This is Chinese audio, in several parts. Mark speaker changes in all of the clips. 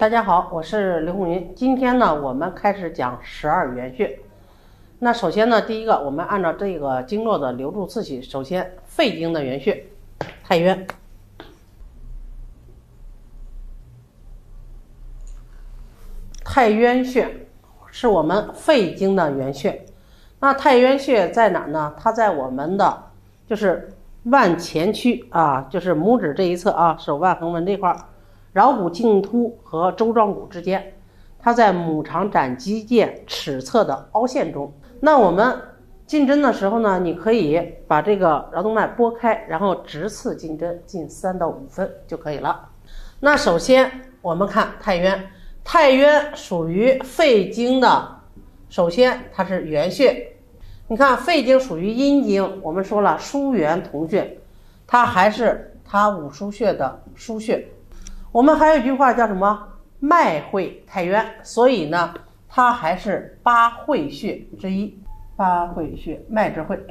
Speaker 1: 大家好，我是刘红云。今天呢，我们开始讲12元穴。那首先呢，第一个，我们按照这个经络的流注次序，首先肺经的元穴，太渊。太渊穴是我们肺经的元穴。那太渊穴在哪呢？它在我们的就是腕前区啊，就是拇指这一侧啊，手腕横纹这块。桡骨茎突和舟状骨之间，它在母肠斩肌腱尺侧的凹陷中。那我们进针的时候呢，你可以把这个桡动脉拨开，然后直刺进针，进3到5分就可以了。那首先我们看太渊，太渊属于肺经的，首先它是元穴。你看肺经属于阴经，我们说了疏元同穴，它还是它5腧穴的腧穴。我们还有一句话叫什么？脉会太渊，所以呢，它还是8会穴之一。8会穴，脉之会。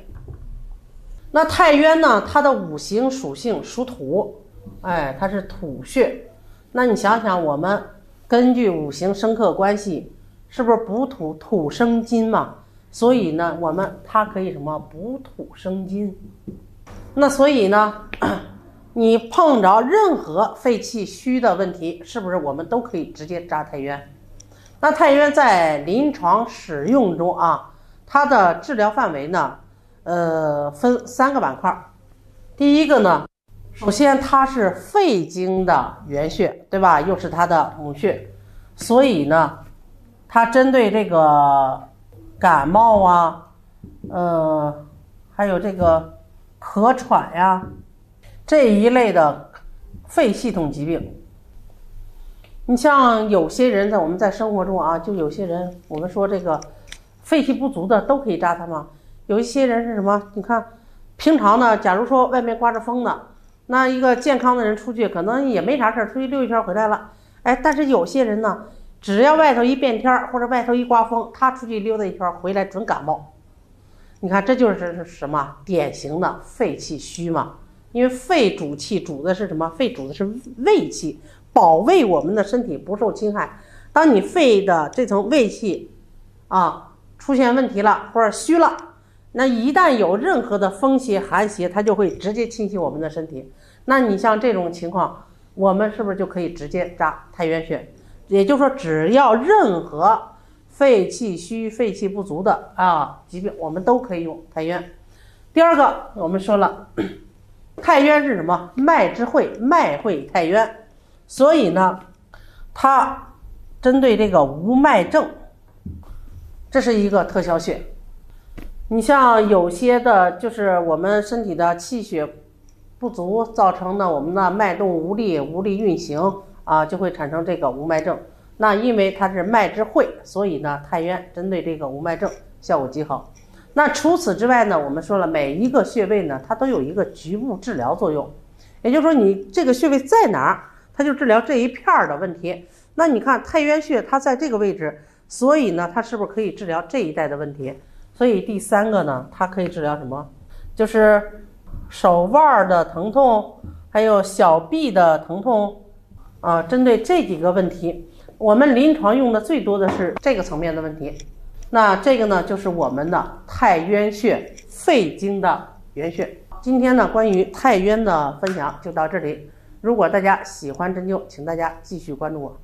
Speaker 1: 那太渊呢，它的五行属性属土，它是土穴。那你想想，我们根据五行生克关系，是不是补土，土生金嘛？所以呢，它可以什么？补土生金。那所以呢？你碰着任何肺气虚的问题，是不是我们都可以直接扎太渊？那太渊在临床使用中啊，它的治疗范围呢，分3个板块。第一个呢，首先它是肺经的元穴，对吧？又是它的母穴，所以呢，它针对这个感冒啊，还有这个咳喘呀。这一类的肺系统疾病，你像有些人我们在生活中啊，就有些人我们说这个肺气不足的都可以扎它吗？有一些人是什么？你看平常呢，假如说外面刮着风呢，那一个健康的人出去可能也没啥事，出去溜一圈回来了，但是有些人呢，只要外头一变天或者外头一刮风，他出去溜达一圈回来准感冒。你看这就是什么？典型的肺气虚嘛。因为肺主气，主的是什么？肺主的是卫气，保卫我们的身体不受侵害。当你肺的这层卫气出现问题了或者虚了，那一旦有任何的风邪寒邪，它就会直接侵袭我们的身体。那你像这种情况，我们是不是就可以直接扎太渊穴？也就是说，只要任何肺气虚、肺气不足的疾病，我们都可以用太渊。第二个，我们说了。太渊是什么？脉之会，脉会太渊。所以呢，它针对这个无脉症，这是一个特效穴。你像有些的就是我们身体的气血不足造成的我们的脉动无力运行就会产生这个无脉症。那因为它是脉之会，所以呢，太渊针对这个无脉症效果极好。那除此之外呢，我们说了每一个穴位呢，它都有一个局部治疗作用，也就是说你这个穴位在哪儿，它就治疗这一片的问题。那你看太渊穴它在这个位置，所以呢，它是不是可以治疗这一带的问题？所以第3个呢，它可以治疗什么？就是手腕的疼痛，还有小臂的疼痛针对这几个问题，我们临床用的最多的是这个层面的问题。那这个呢，就是我们的太渊穴，肺经的元穴。今天呢，关于太渊的分享就到这里。如果大家喜欢针灸，请大家继续关注我。